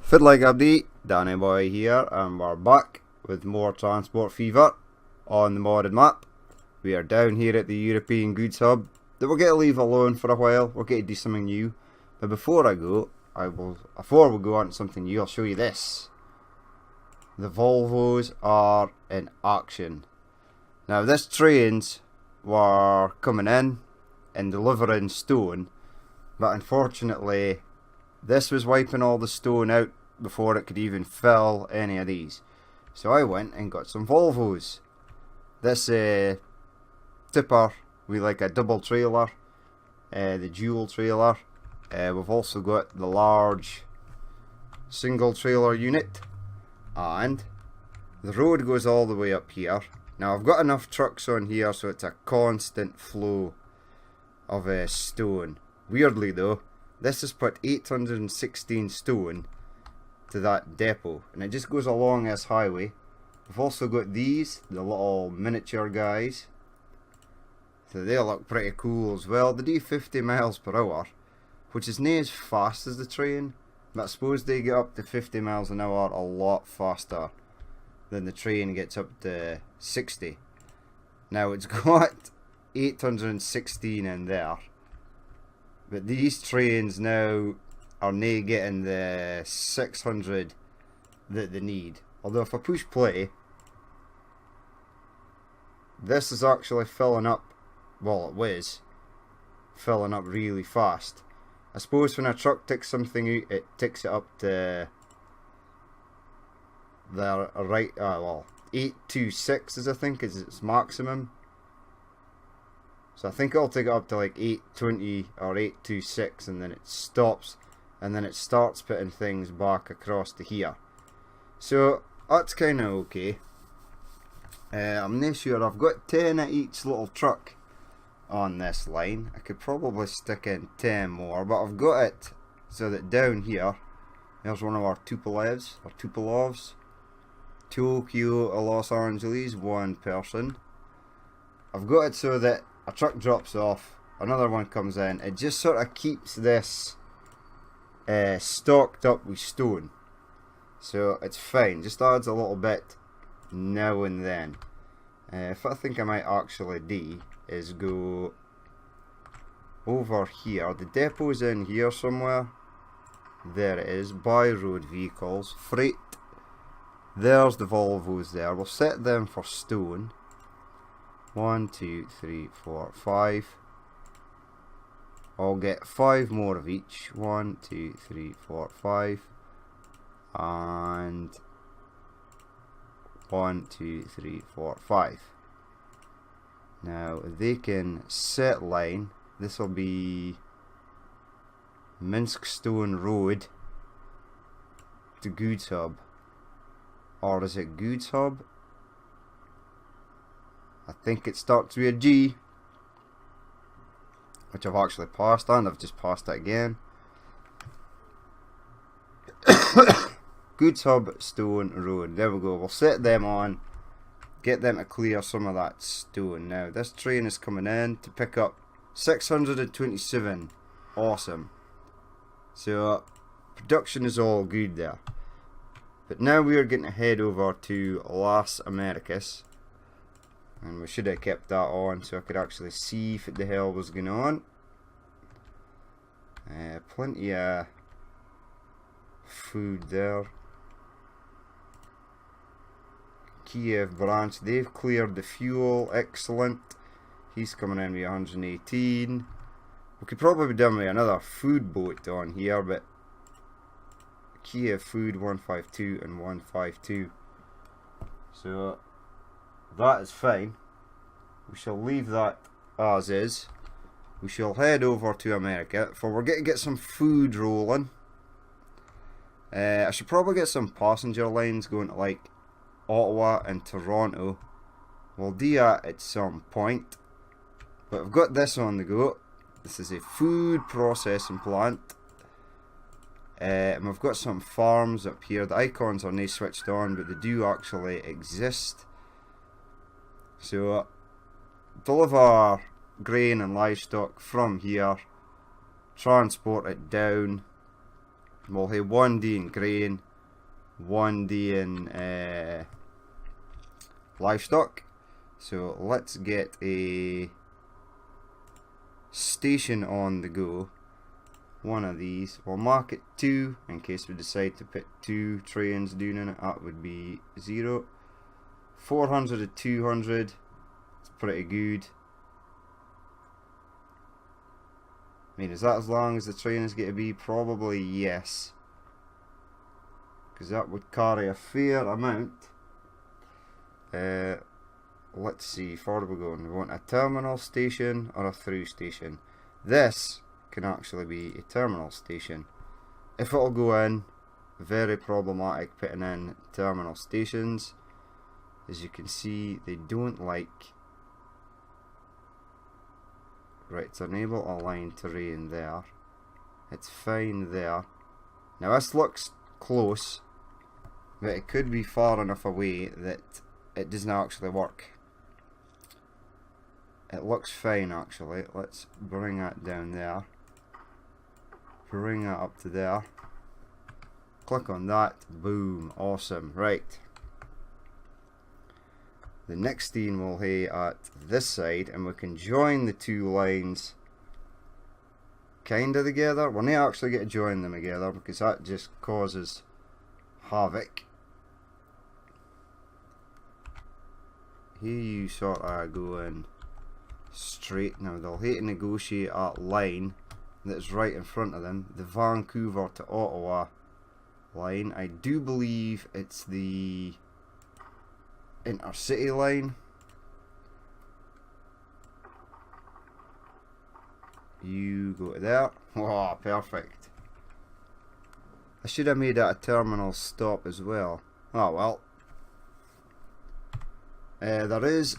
Fiddler Update, Danny Boy here, and we're back with more Transport Fever on the modded map. We are down here at the European Goods Hub that we're going to leave alone for a while. We're going to do something new. But before we go on to something new, I'll show you this. The Volvos are in action. Now this trains were coming in and delivering stone, but unfortunately this was wiping all the stone out before it could even fill any of these. So I went and got some Volvos. This tipper with like a double trailer, the dual trailer. We've also got the large single trailer unit, and the road goes all the way up here. Now I've got enough trucks on here so it's a constant flow of stone. Weirdly though, this has put 816 stone to that depot, and it just goes along this highway. We've also got these, the little miniature guys. So they look pretty cool as well. They do 50 miles per hour, which is not as fast as the train, but I suppose they get up to 50 miles an hour a lot faster than the train gets up to 60. Now it's got 816 in there, but these trains now are not getting the 600 that they need. Although if I push play, this is actually filling up. Well, it was filling up really fast. I suppose when a truck takes something out, it takes it up to the right. Well, 826 is, I think, is its maximum. So I think I'll take it up to like 820 or 826, and then it stops, and then it starts putting things back across to here. So that's kind of okay. I'm not sure. I've got 10 at each little truck on this line. I could probably stick in 10 more, but I've got it so that down here, there's one of our Tupolovs. Tokyo or Los Angeles, one person. I've got it so that a truck drops off, another one comes in. It just sort of keeps this stocked up with stone, so it's fine. Just adds a little bit now and then. If I think I might actually do is go over here. The depot's in here somewhere. There it is. Buy road vehicles, freight. There's the Volvos there. We'll set them for stone. 1, 2, 3, 4, 5. I'll get 5 more of each. 1, 2, 3, 4, 5. And 1, 2, 3, 4, 5. Now they can set line. This will be Minsk Stone Road to Goods Hub. Or is it Goods Hub? I think it starts with a G, which I've actually passed, and I've just passed it again. Goods Hub Stone Road. There we go. We'll set them on, get them to clear some of that stone. Now this train is coming in to pick up 627. Awesome. So production is all good there. But now we are going to head over to Las Americas, and we should have kept that on so I could actually see what the hell was going on. Plenty of food there. Kiev branch, they've cleared the fuel, excellent. He's coming in with 118. We could probably be done with another food boat on here, but Kiev food 152 and 152. So that is fine. We shall leave that as is. We shall head over to America, for we're going to get some food rolling. I should probably get some passenger lines going to like Ottawa and Toronto. We'll do that at some point. But I've got this on the go. This is a food processing plant. And we've got some farms up here. The icons are not switched on, but they do actually exist. So deliver grain and livestock from here, transport it down We'll have 1D in grain, 1D in livestock. So let's get a station on the go. One of these. We'll mark it 2 in case we decide to put 2 trains down in it. That would be 0. 400 to 200. It's pretty good. I mean, is that as long as the train is going to be? Probably yes. Because that would carry a fair amount. Let's see, far are we going? We want a terminal station or a through station. This can actually be a terminal station. If it'll go in, very problematic putting in terminal stations. As you can see, they don't like. Right, to enable align terrain there. It's fine there. Now this looks close, but it could be far enough away that it doesn't actually work. It looks fine actually. Let's bring that down there. Bring that up to there. Click on that. Boom. Awesome. Right. The next thing we'll have at this side, and we can join the 2 lines kinda together. We're not actually going to join them together because that just causes havoc. Here you sort of go in straight. Now they'll hate to negotiate that line that's right in front of them, the Vancouver to Ottawa line. I do believe it's the intercity line. You go to there. Oh, perfect. I should have made that a terminal stop as well. Oh well. There is,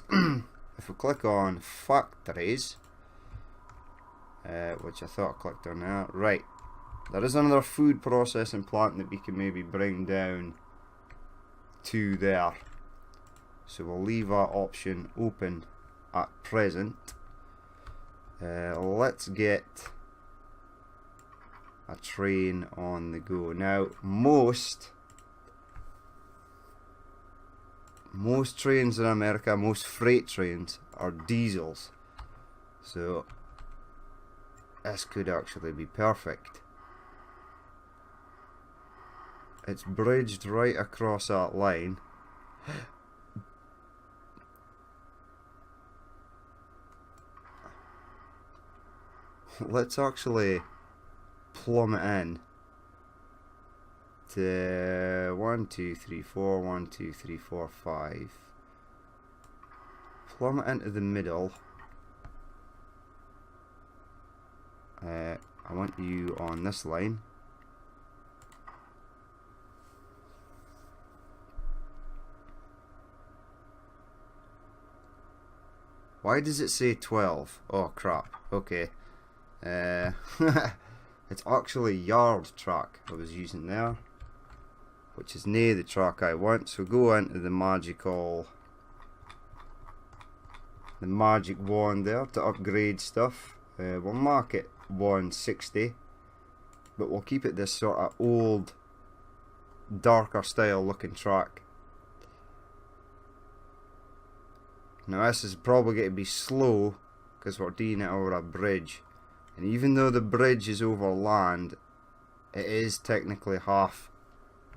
if we click on factories, which I thought I clicked on there. Right. There is another food processing plant that we can maybe bring down to there. So we'll leave that option open at present. Let's get a train on the go. Now most trains in America, most freight trains are diesels. So this could actually be perfect. It's bridged right across that line. Let's actually plumb it in to 1, 2, 3, 4, 1, 2, 3, 4, 5. Plumb it into the middle. I want you on this line. Why does it say 12? Oh crap, okay. It's actually yard track I was using there, which is near the track I want. So go into the magic wand there to upgrade stuff. We'll mark it 160, but we'll keep it this sort of old, darker style looking track. Now this is probably going to be slow because we're doing it over a bridge. And even though the bridge is over land, it is technically half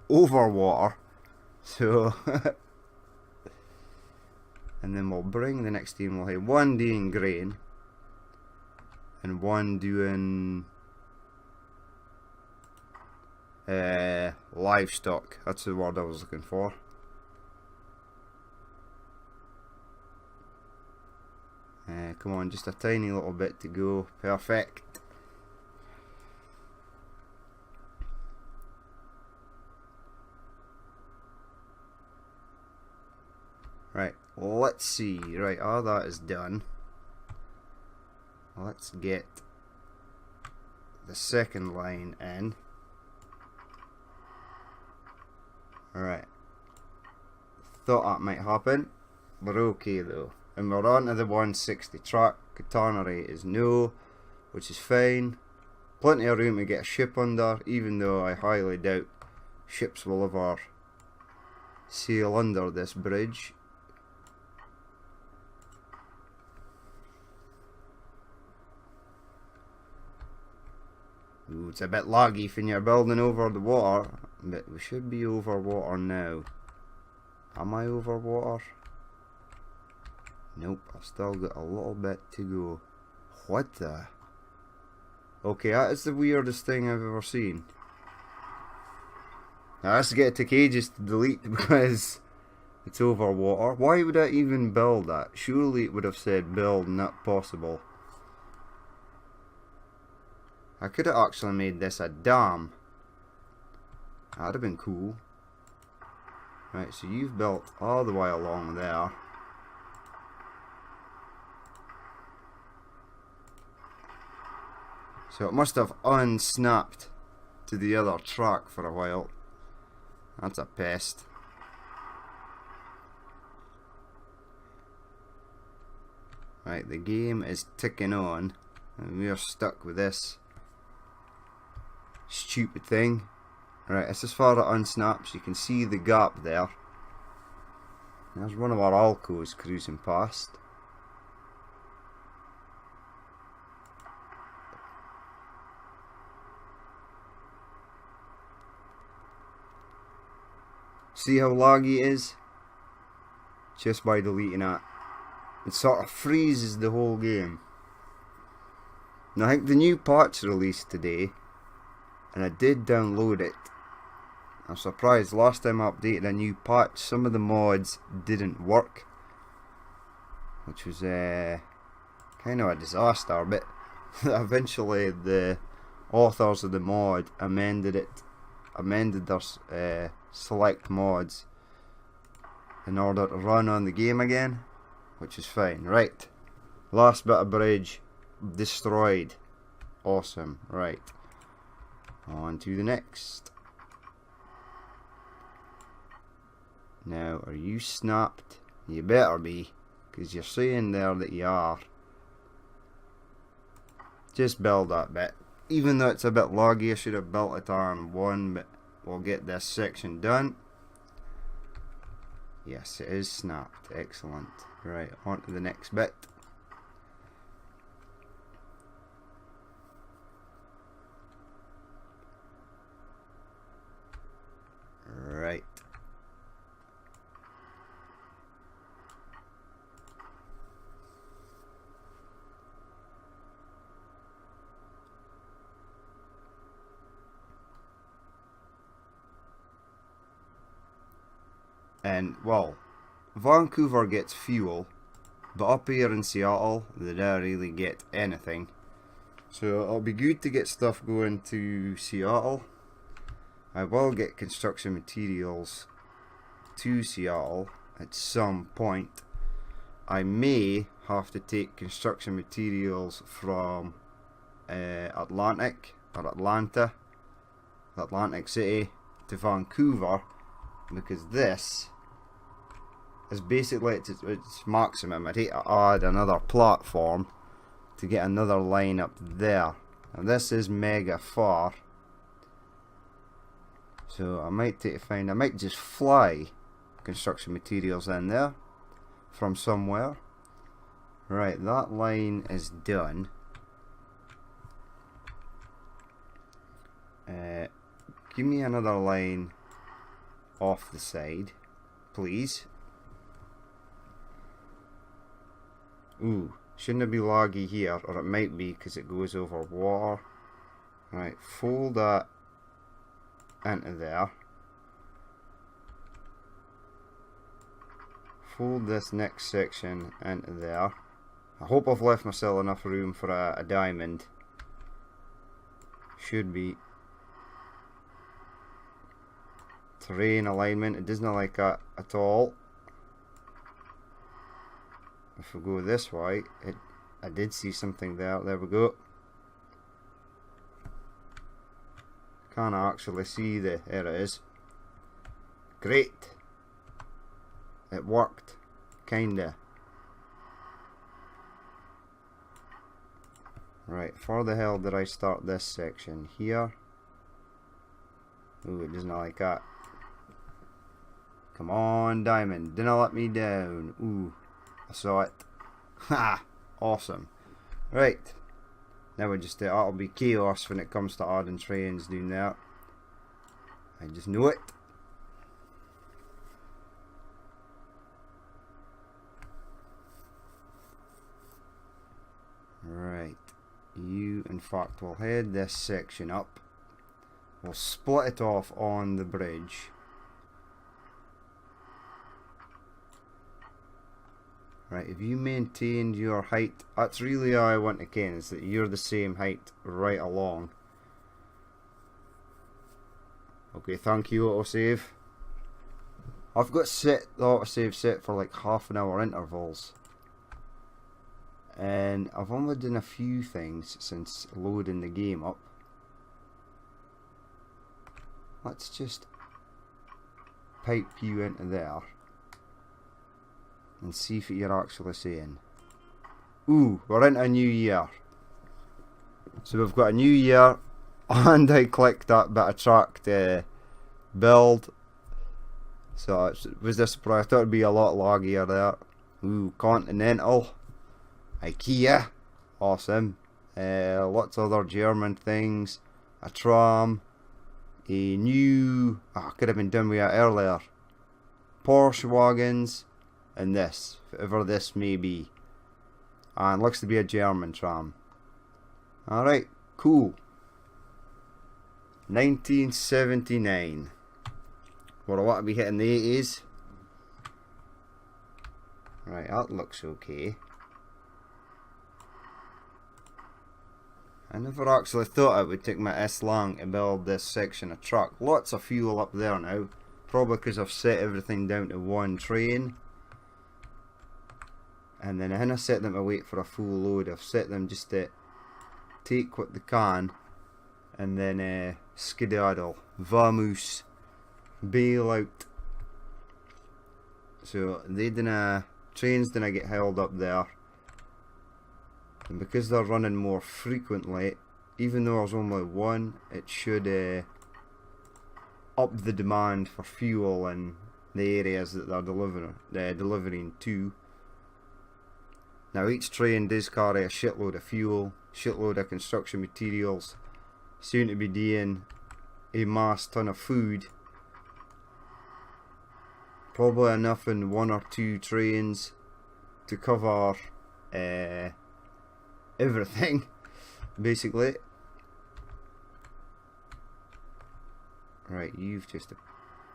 over water. So, and then we'll bring the next team. We'll have 1 doing grain and 1 doing livestock. That's the word I was looking for. Come on, just a tiny little bit to go. Perfect. Right, let's see. Right, all that is done. Let's get the second line in. Alright. Thought that might happen. We're okay though. And we're on to the 160 track. Katana rate is no, which is fine. Plenty of room to get a ship under, even though I highly doubt ships will ever sail under this bridge. Ooh, it's a bit laggy when you're building over the water, but we should be over water now. Am I over water? Nope, I've still got a little bit to go. What the? Okay, that is the weirdest thing I've ever seen. Now this is going to take ages to delete because it's over water. Why would I even build that? Surely it would have said build not possible. I could have actually made this a dam. That'd have been cool. Right, so you've built all the way along there. So it must have unsnapped to the other track for a while. That's a pest. Right, the game is ticking on and we are stuck with this stupid thing. Right, it's as far as it unsnaps. You can see the gap there. There's one of our Alcos cruising past. See how laggy it is? Just by deleting that. It sort of freezes the whole game. Now I think the new patch released today, and I did download it. I'm surprised, last time I updated a new patch, some of the mods didn't work, which was kind of a disaster, but eventually the authors of the mod amended their select mods in order to run on the game again, which is fine. Right, last bit of bridge destroyed. Awesome. Right, on to the next. Now, are you snapped? You better be, because you're saying there that you are. Just build that bit. Even though it's a bit laggy, I should have built it on one, but we'll get this section done. Yes, it is snapped. Excellent. Right, on to the next bit. Right. And, well, Vancouver gets fuel, but up here in Seattle, they don't really get anything. So it'll be good to get stuff going to Seattle. I will get construction materials to Seattle at some point. I may have to take construction materials from Atlanta, Atlantic City, to Vancouver, because this is basically its maximum. I'd hate to add another platform to get another line up there. Now this is mega far, so I might just fly construction materials in there from somewhere. Right, that line is done. Give me another line off the side, please. Ooh, shouldn't it be laggy here, or it might be because it goes over water. Right, fold that into there. Fold this next section into there. I hope I've left myself enough room for a diamond. Should be. Terrain alignment, it doesn't like that at all. If we go this way, I did see something there. There we go. Can't actually see there it is. Great. It worked. Kinda. Right, for the hell did I start this section? Here? Ooh, it doesn't like that. Come on, Diamond. Didn't let me down. Ooh, I saw it. Ha! Awesome. Right. Now we just, that'll be chaos when it comes to adding trains doing that. I just know it. Right. You, in fact, will head this section up. We'll split it off on the bridge. Right, if you maintained your height, that's really all I want to ken, is that you're the same height right along. Okay, thank you, autosave. I've got the autosave set for like half-an-hour intervals. And I've only done a few things since loading the game up. Let's just pipe you into there and see what you're actually saying. Ooh, we're into a new year. So we've got a new year, and I clicked that bit of track to build. So it was this surprise. I thought it'd be a lot laggier there. Ooh, Continental, IKEA, awesome. Lots of other German things. A tram, a new, could have been done with that earlier. Porsche wagons, and this, whatever this may be. And looks to be a German tram. Alright, cool. 1979. Well, I want to be hitting the 80s. Right, that looks okay. I never actually thought it would take me this long to build this section of track. Lots of fuel up there now. Probably because I've set everything down to one train. And then I haven't set them to wait for a full load. I've set them just to take what they can and then skedaddle. Vamos. Bail out. So they didn't, trains didn't get held up there. And because they're running more frequently, even though there's only one, it should up the demand for fuel in the areas that they're delivering to. Now each train does carry a shitload of fuel, shitload of construction materials, soon to be doing a mass ton of food. Probably enough in 1 or 2 trains to cover everything, basically. Right, you've just a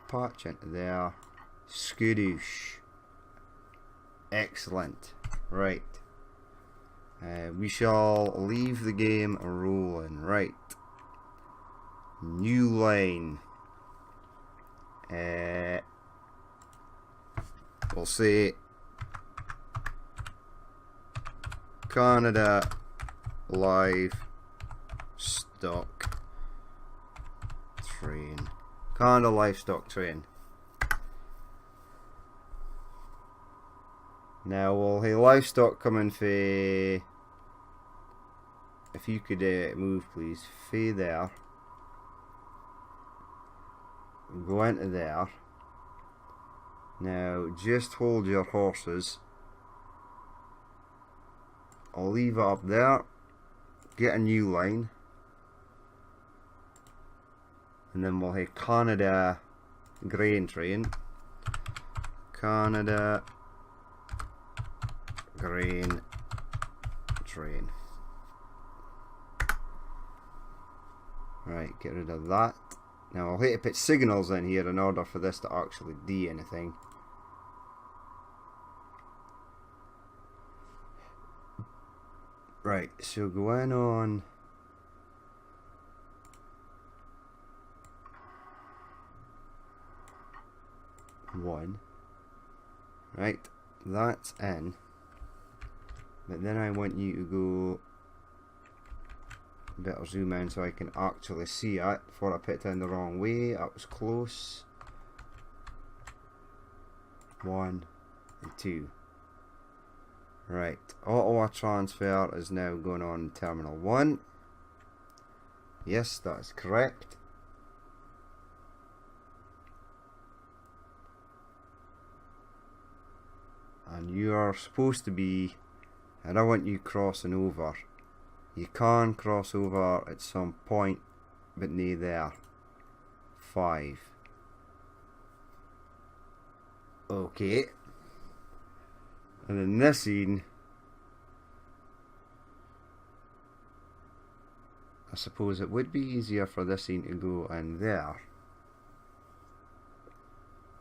patch into there. Skadoosh. Excellent. Right. We shall leave the game rolling. Right. New line. We'll say Canada Livestock Train. Canada Livestock Train. Now, will the livestock come in for... If you could move, please. For there. Go into there. Now, just hold your horses. I'll leave it up there. Get a new line. And then we'll have Canada Grain Train. Canada Grain Train. Right, get rid of that. Now I'll have to put signals in here in order for this to actually do anything. Right, so going on one. Right, that's in. But then I want you to go, better zoom in so I can actually see it before I put it in the wrong way. That was close. 1 and 2. Right, Ottawa transfer is now going on Terminal 1. Yes, that is correct. And you are supposed to be, and I want you crossing over. You can cross over at some point, but nae there. 5. Okay. And in this scene, I suppose it would be easier for this scene to go in there.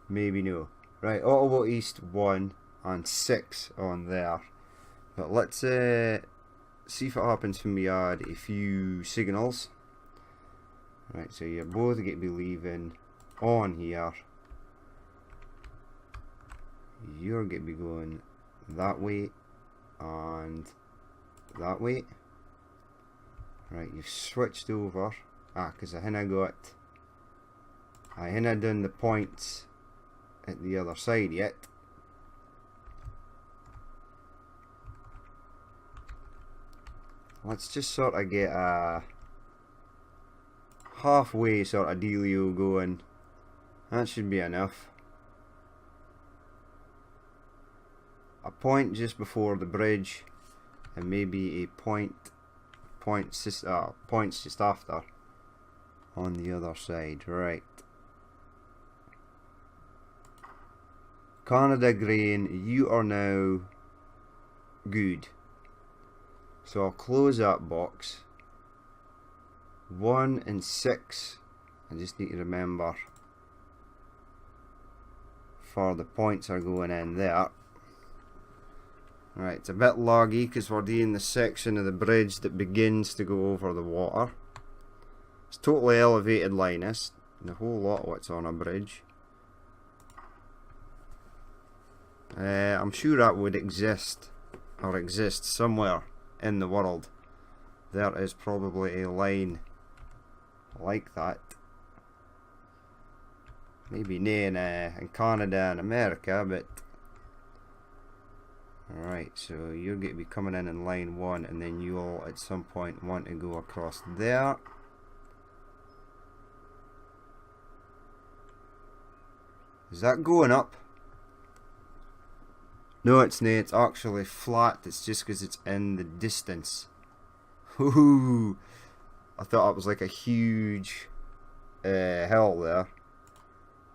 Maybe no. Right, Ottawa East 1 and 6 on there. But let's see if it happens when we add a few signals. Right, so you're both going to be leaving on here. You're going to be going that way and that way. Right, you've switched over. Because I haven't done the points at the other side yet. Let's just sort of get a halfway sort of dealio going. That should be enough. A point just before the bridge, and maybe a points just after on the other side. Right. Canada Grain, you are now good. So I'll close that box. 1 and 6. I just need to remember for the points are going in there. Right, it's a bit laggy because we're doing the section of the bridge that begins to go over the water. It's totally elevated, Linus. And a whole lot of it's on a bridge. I'm sure that would exist somewhere in the world. There is probably a line like that. Maybe nae in Canada and America, but alright, so you're going to be coming in line 1, and then you'll at some point want to go across there. Is that going up? No, it's nae, it's actually flat. It's just because it's in the distance. Ooh, I thought it was like a huge hill there.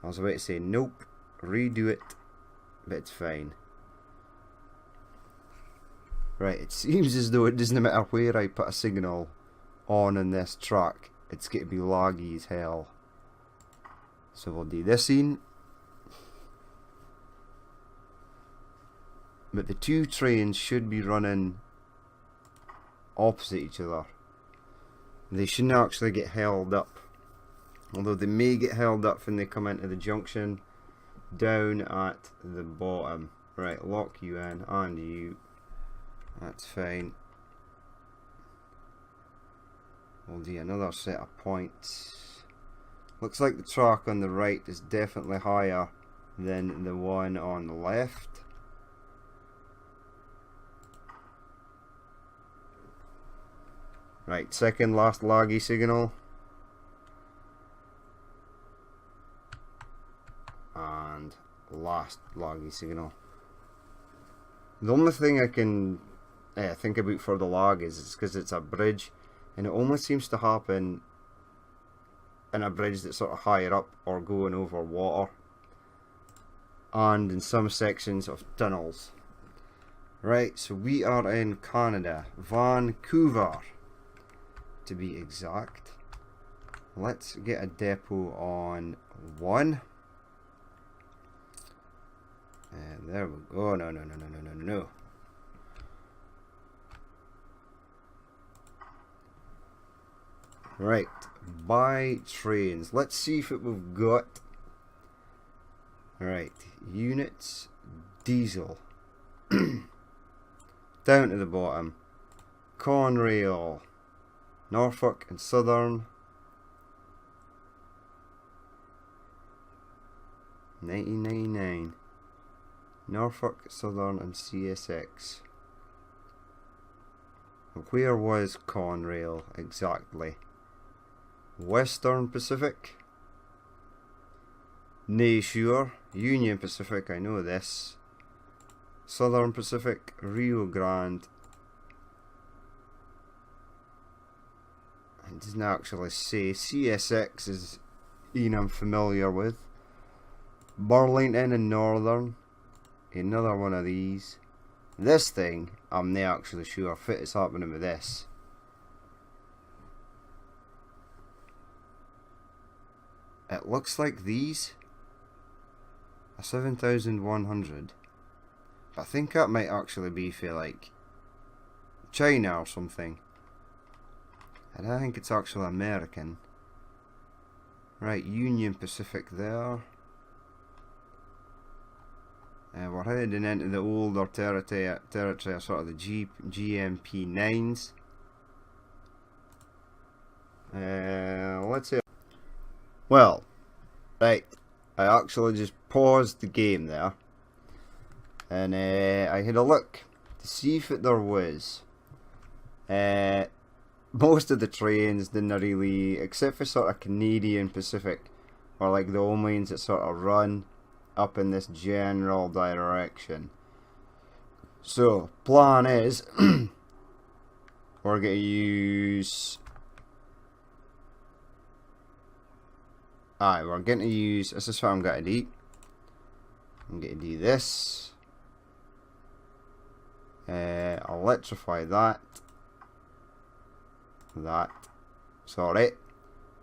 I was about to say nope, redo it, but it's fine. Right, it seems as though it doesn't matter where I put a signal on in this track, it's going to be laggy as hell. So we'll do this scene. But the two trains should be running opposite each other. They shouldn't actually get held up. Although they may get held up when they come into the junction down at the bottom. Right, lock you in and you. That's fine. We'll do another set of points. Looks like the track on the right is definitely higher than the one on the left. Right, second last laggy signal. And last laggy signal. The only thing I can think about for the lag is because it's a bridge, and it only seems to happen in a bridge that's sort of higher up or going over water, and in some sections of tunnels. Right, so we are in Canada, Vancouver to be exact. Let's get a depot on 1. And there we go. No. Right, buy trains. Let's see if we've got. Right, units, diesel. Down to the bottom. Conrail, Norfolk and Southern. 1999. Norfolk, Southern and CSX. Where was Conrail exactly? Western Pacific? Nay, sure. Union Pacific, I know this. Southern Pacific, Rio Grande. It doesn't actually say. CSX is Ian I'm familiar with. Burlington and Northern. Another one of these. This thing, I'm not actually sure if it's happening with this. It looks like these. A 7,100. But I think that might actually be for like China or something. And I think it's actually American. Right, Union Pacific there. We're heading into the older territory, sort of the GMP 9s. Let's see. Well, right, I actually just paused the game there, and I had a look to see if there was. Most of the trains didn't really, except for sort of Canadian Pacific, or like the only ones that sort of run up in this general direction. So, plan is, we're going to use... we're going to use, this is what I'm going to do. I'm going to do this. Electrify that. Sorry.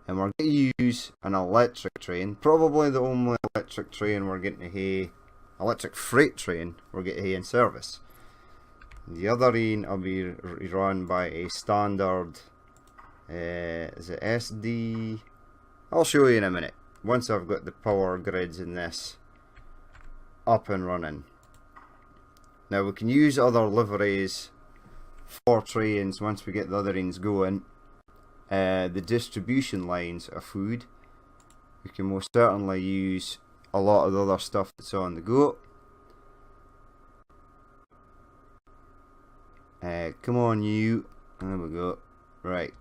And we're going to use an electric train. Probably the only electric train we're getting to have, electric freight train we're getting to have in service. The other one will be run by a standard, is it SD? I'll show you in a minute, once I've got the power grids in this up and running. Now we can use other liveries for trains once we get the other ones going. The distribution lines of food, we can most certainly use a lot of the other stuff that's on the go. Come on you, there we go, right.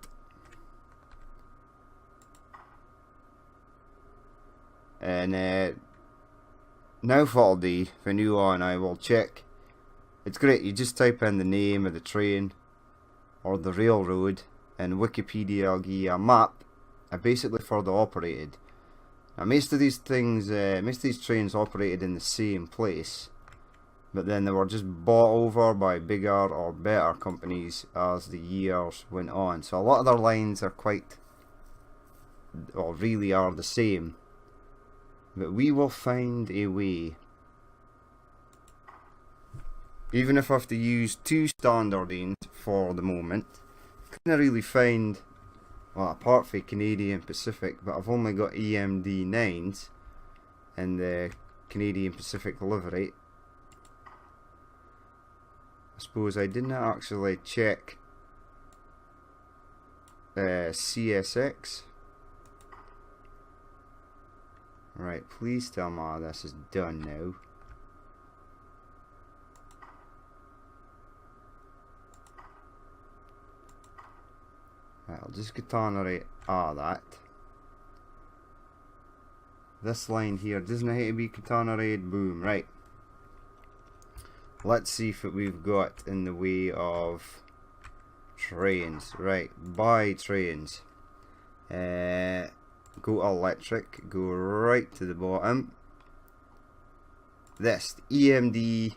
And now for all day, from now on I will check. It's great, you just type in the name of the train or the railroad, and Wikipedia will give you a map, basically further operated. Now most of these things, most of these trains operated in the same place, but then they were just bought over by bigger or better companies as the years went on. So a lot of their lines are quite, or really are the same. But we will find a way. Even if I have to use two standard ones for the moment, couldn't really find, well, apart from Canadian Pacific, but I've only got EMD 9s and the Canadian Pacific livery. I suppose I didn't actually check CSX. Right, please tell me this is done now. Right, I'll just catenary that. This line here doesn't have to be catenaried, boom, right. Let's see if we've got in the way of trains. Right, buy trains. Go electric, go right to the bottom. This EMD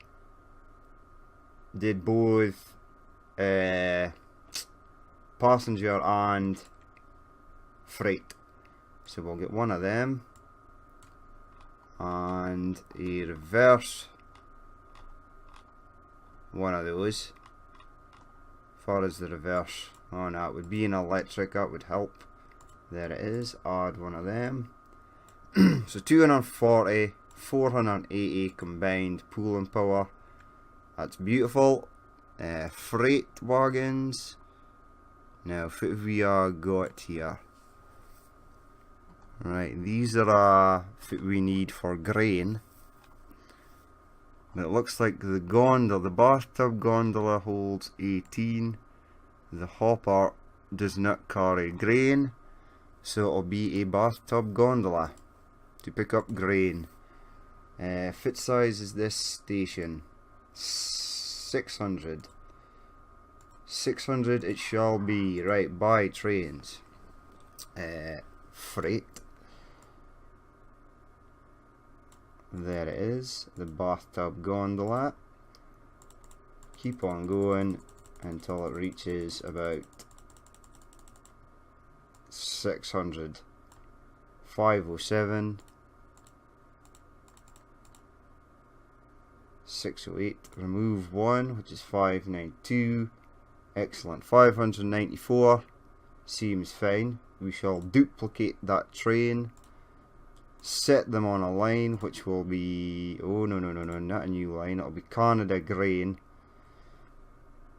did both passenger and freight, so we'll get one of them and a reverse one of those. As far as the reverse, oh no, it would be an electric, that would help. There it is, add one of them. So 240, 480 combined pulling power. That's beautiful. Freight wagons. Now, what we got here. Right, these are what we need for grain. And it looks like the gondola, the bathtub gondola holds 18. The hopper does not carry grain, so it'll be a bathtub gondola to pick up grain. Foot size is this station 600. 600 it shall be. Right, buy trains. Freight. There it is, the bathtub gondola. Keep on going until it reaches about 600. 507. 608. Remove 1, which is 592. Excellent. 594 seems fine. We shall duplicate that train, set them on a line which will be, oh no, not a new line, it'll be Canada grain.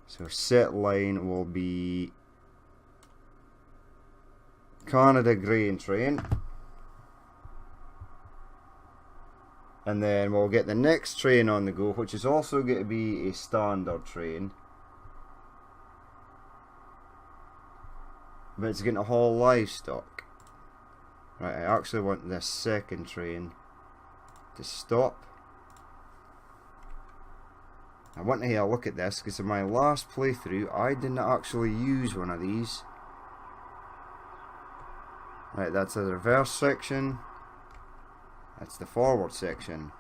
So set line will be Canada grain train, and then we'll get the next train on the go, which is also going to be a standard train, but it's going to haul livestock. Right, I actually want this second train to stop. I want to have a look at this because in my last playthrough I didn't actually use one of these. Right, that's the reverse section. That's the forward section.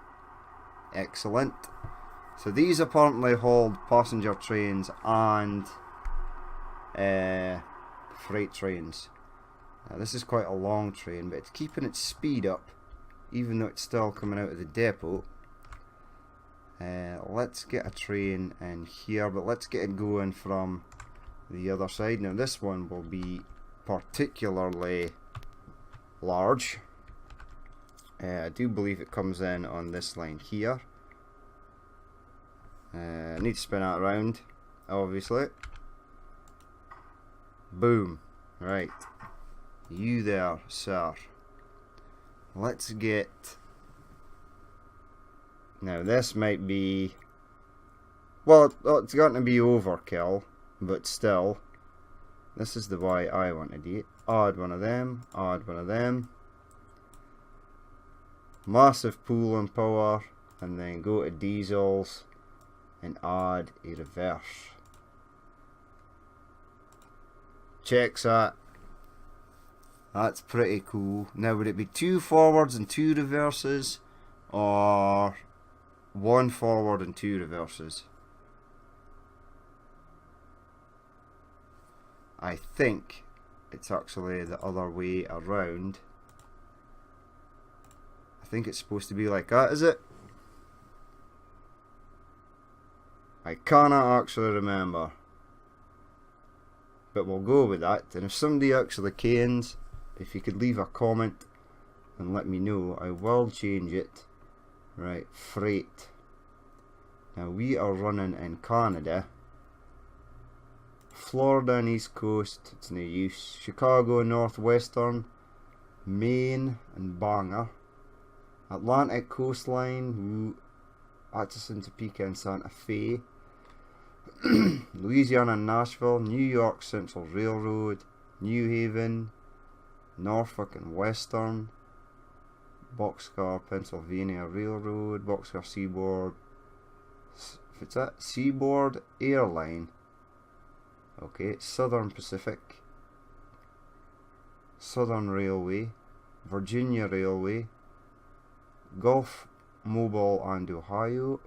Excellent. So these apparently hauled passenger trains and freight trains. Now this is quite a long train, but it's keeping its speed up even though it's still coming out of the depot. Let's get a train in here, but let's get it going from the other side. Now this one will be particularly large. I do believe it comes in on this line here. I need to spin that around, obviously. Boom. Right. You there, sir. Let's get... Now this might be... Well, it's going to be overkill, but still. This is the way I want to do it. Add one of them, add one of them. Massive pulling power, and then go to diesels and add a reverse. Checks that. That's pretty cool. Now would it be 2 forwards and 2 reverses, or 1 forward and 2 reverses? I think it's actually the other way around. I think it's supposed to be like that, is it? I cannot actually remember, but we'll go with that. And if somebody actually cans, if you could leave a comment and let me know, I will change it. Right, freight. Now we are running in Canada, Florida and East Coast, it's no use. Chicago Northwestern, Maine and Bangor, Atlantic coastline, Atchison, Topeka and Santa Fe, Louisiana and Nashville, New York Central Railroad, New Haven, Norfolk and Western, Boxcar Pennsylvania Railroad, Boxcar Seaboard, what's that? Seaboard Airline. Okay, Southern Pacific, Southern Railway, Virginia Railway, Gulf Mobile and Ohio,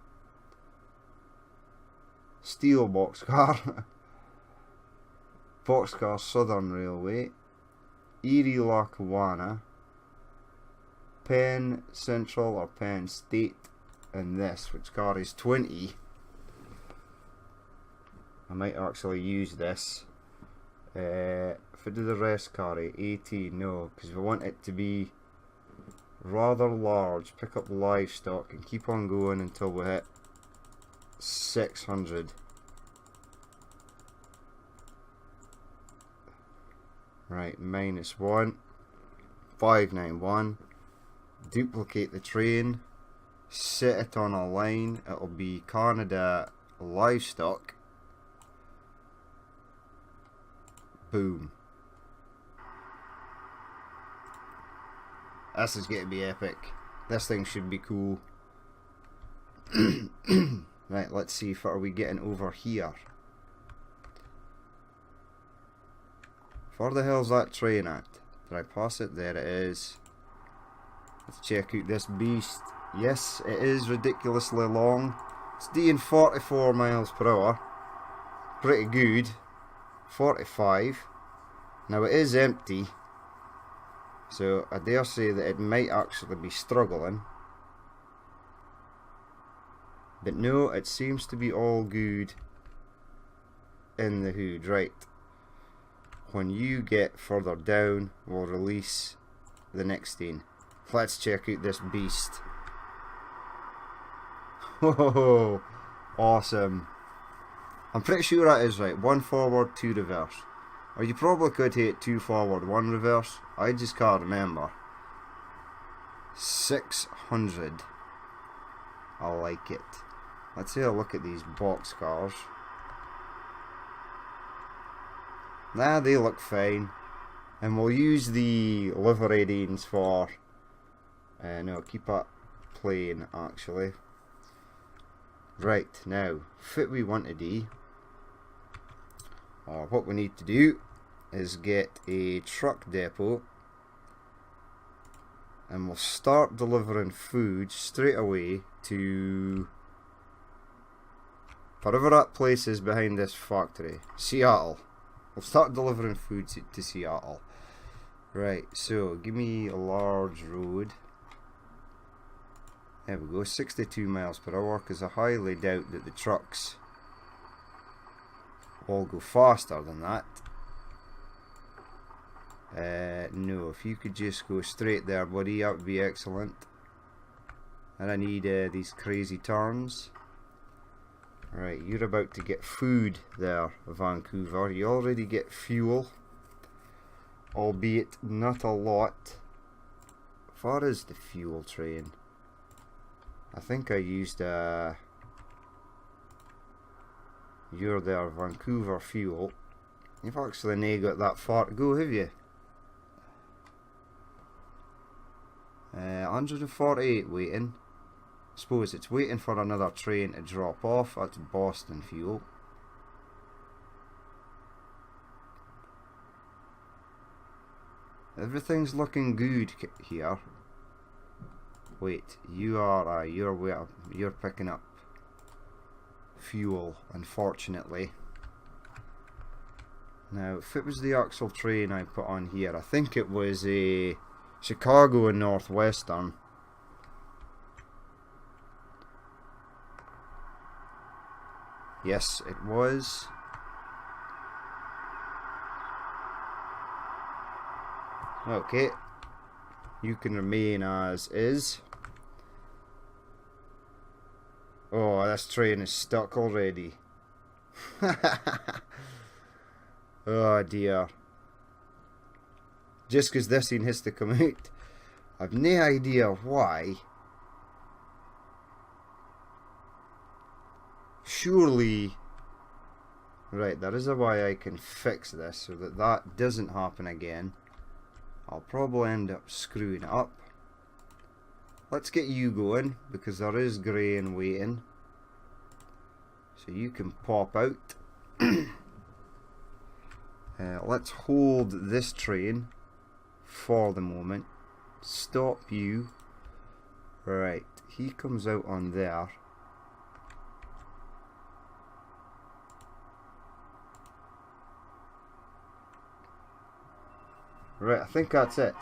Steel Boxcar, Boxcar Southern Railway, Erie Lackawanna, Penn Central or Penn State, and this, which carries 20. I might actually use this. If I do the rest carry 18, no, because we want it to be rather large. Pick up livestock and keep on going until we hit 600. Right, -1, 591. Duplicate the train, set it on a line. It'll be Canada livestock. Boom. This is going to be epic. This thing should be cool. Right, let's see if are we getting over here. Where the hell's that train at? Did I pass it? There it is. Let's check out this beast. Yes, it is ridiculously long. It's doing 44 miles per hour. Pretty good. 45. Now it is empty, so I dare say that it might actually be struggling. But no, it seems to be all good in the hood. Right. When you get further down, we'll release the next thing. Let's check out this beast. Whoa, awesome. I'm pretty sure that is right. 1 forward, 2 reverse. Or you probably could hit 2 forward, 1 reverse. I just can't remember. 600. I like it. Let's have a look at these box cars. Nah, they look fine. And we'll use the livery reins for... no, keep it plain actually. Right, now, what we want to do, or what we need to do, is get a truck depot. And we'll start delivering food straight away to... wherever that place is behind this factory. Seattle. We'll start delivering food to Seattle. Right, so give me a large road. There we go, 62 miles per hour, because I highly doubt that the trucks will go faster than that. No, if you could just go straight there, buddy, that would be excellent. And I need these crazy turns. Right, you're about to get food there, Vancouver. You already get fuel, albeit not a lot. Far is the fuel train? I think I used you're there, Vancouver fuel. You've actually not got that far to go, have you? 148 waiting. Suppose it's waiting for another train to drop off. That's Boston fuel. Everything's looking good here. Wait, you're picking up fuel, unfortunately. Now, if it was the actual train I put on here, I think it was a Chicago and Northwestern. Yes, it was. Okay. You can remain as is. Oh, this train is stuck already. Oh dear. Just because this thing has to come out. I've no idea why. Surely... Right, there is a way I can fix this so that that doesn't happen again. I'll probably end up screwing it up. Let's get you going, because there is grain waiting. So you can pop out. Let's hold this train for the moment. Stop you. Right, he comes out on there. Right, I think that's it.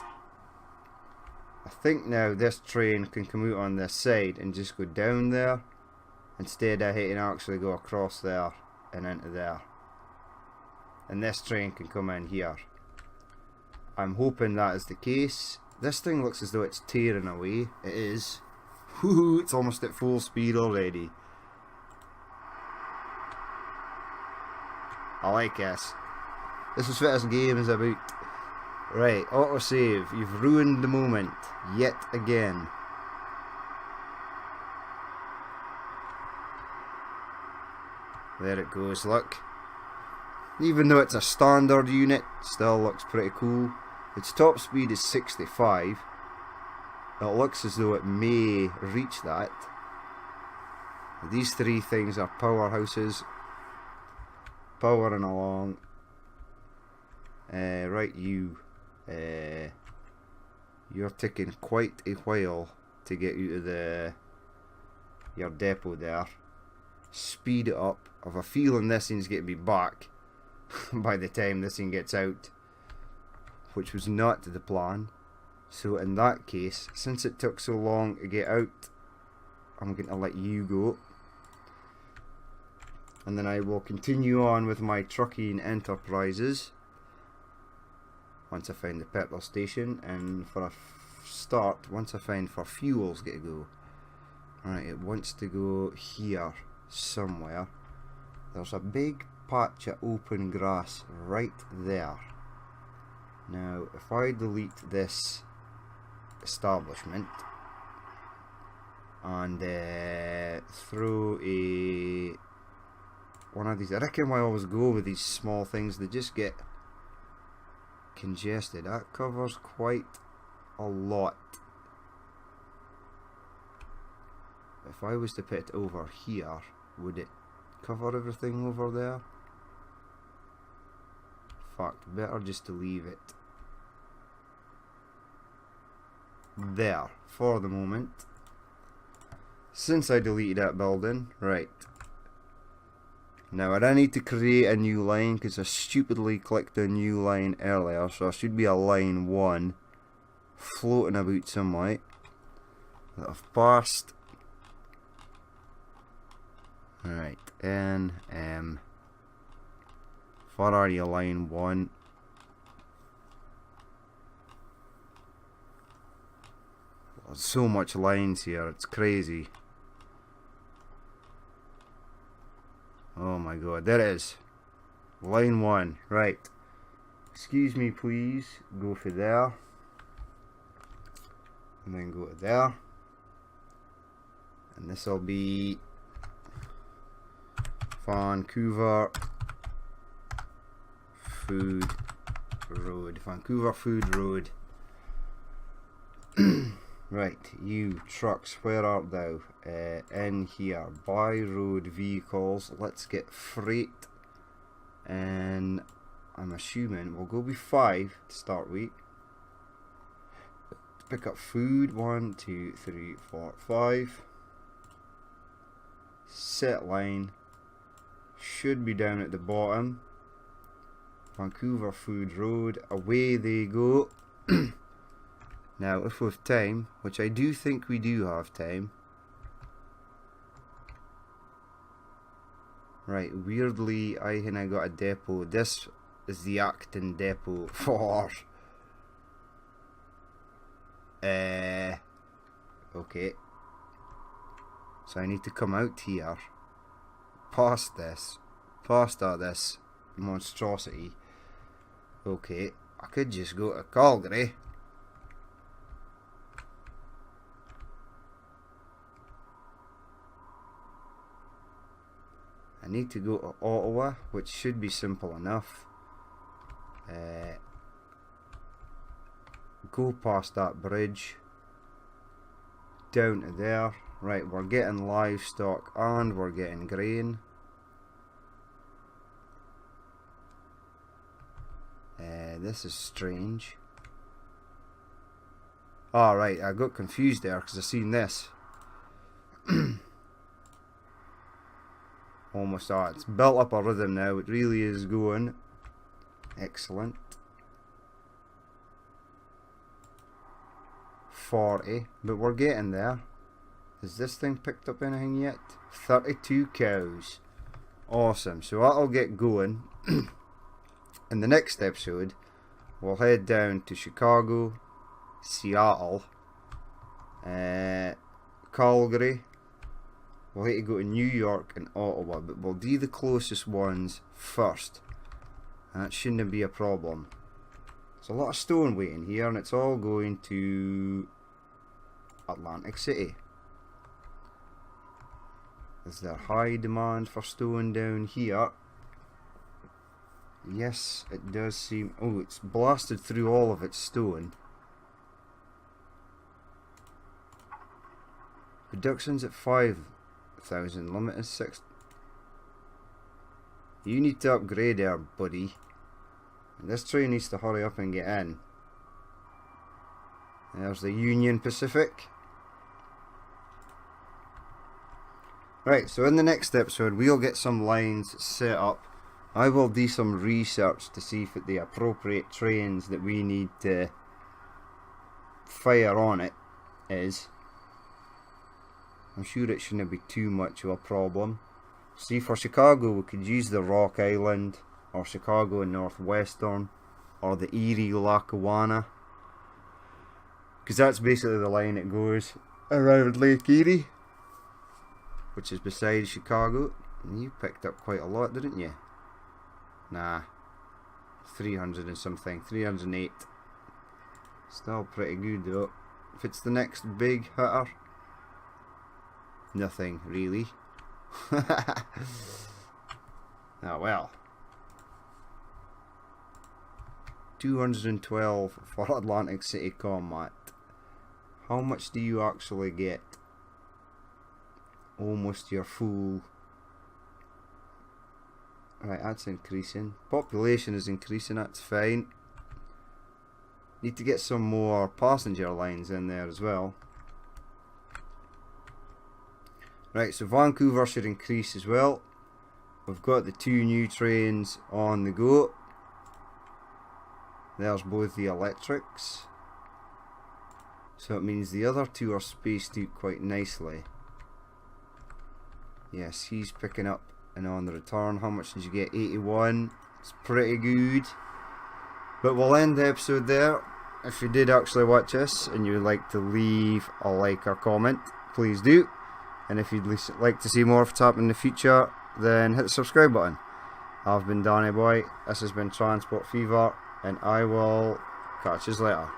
I think now this train can come out on this side and just go down there, instead of having to actually go across there and into there. And this train can come in here. I'm hoping that is the case. This thing looks as though it's tearing away. It is. Woohoo, it's almost at full speed already. I like this. This is what this game is about. Right, autosave. You've ruined the moment yet again. There it goes, look. Even though it's a standard unit, still looks pretty cool. Its top speed is 65. It looks as though it may reach that. These three things are powerhouses. Powering along. Right, you're taking quite a while to get out of your depot there. Speed it up. I have a feeling this thing's going to be back by the time this thing gets out, which was not the plan. So in that case, since it took so long to get out, I'm going to let you go. And then I will continue on with my trucking enterprises once I find the petrol station. And for a start, once I find for fuel's got to go. Alright, it wants to go here somewhere. There's a big patch of open grass right there. Now, if I delete this establishment and throw one of these, I reckon I always go with these small things, they just get congested. That covers quite a lot. If I was to put it over here, would it cover everything over there? In fact, better just to leave it there for the moment, since I deleted that building. Right, now I need to create a new line because I stupidly clicked a new line earlier, so I should be a line 1 floating about somewhere that I've passed. Right, NM, where are you, line 1? There's so much lines here, it's crazy. Oh my god, there it is. Line 1, right. Excuse me please, go for there. And then go to there. And this will be Vancouver Food Road. Vancouver Food Road. Right, you trucks, where art thou? In here. By road vehicles. Let's get freight. And I'm assuming we'll go with 5 to start with. Pick up food. 1, 2, 3, 4, 5. Set line. Should be down at the bottom. Vancouver Food Road. Away they go. Now, if we have time, which I do think we do have time. Right, weirdly, I got a depot. This is the Acton depot for... okay. So I need to come out here, past this monstrosity. Okay, I could just go to Calgary. I need to go to Ottawa, which should be simple enough. Go past that bridge, down to there. Right, we're getting livestock and we're getting grain. This is strange. Alright, I got confused there because I seen this. Almost, it's built up a rhythm now, it really is going. Excellent. 40, but we're getting there. Has this thing picked up anything yet? 32 cows. Awesome, so that'll get going. In the next episode, we'll head down to Chicago, Seattle, Calgary. We'll have to go to New York and Ottawa, but we'll do the closest ones first. And that shouldn't be a problem. There's a lot of stone waiting here, and it's all going to Atlantic City. Is there high demand for stone down here? Yes, it does seem... Oh, it's blasted through all of its stone. Production's at 5,000, limit is 6. You need to upgrade there, buddy. And this train needs to hurry up and get in. There's the Union Pacific. Right, so in the next episode we'll get some lines set up. I will do some research to see if the appropriate trains that we need to fire on it is. I'm sure it shouldn't be too much of a problem. See, for Chicago we could use the Rock Island, or Chicago and Northwestern, or the Erie Lackawanna, because that's basically the line it goes around Lake Erie, which is beside Chicago. And you picked up quite a lot, didn't you? Nah, 300 and something, 308. Still pretty good though. If it's the next big hitter, nothing really. Oh well. 212 for Atlantic City Combat. How much do you actually get? Almost your full. Right, that's increasing. Population is increasing, that's fine. Need to get some more passenger lines in there as well. Right, so Vancouver should increase as well. We've got the 2 new trains on the go. There's both the electrics. So it means the other 2 are spaced out quite nicely. Yes, he's picking up and on the return. How much did you get? 81. It's pretty good. But we'll end the episode there. If you did actually watch this and you would like to leave a like or comment, please do. And if you'd like to see more of what's happening in the future, then hit the subscribe button. I've been Danny Boy, this has been Transport Fever, and I will catch you later.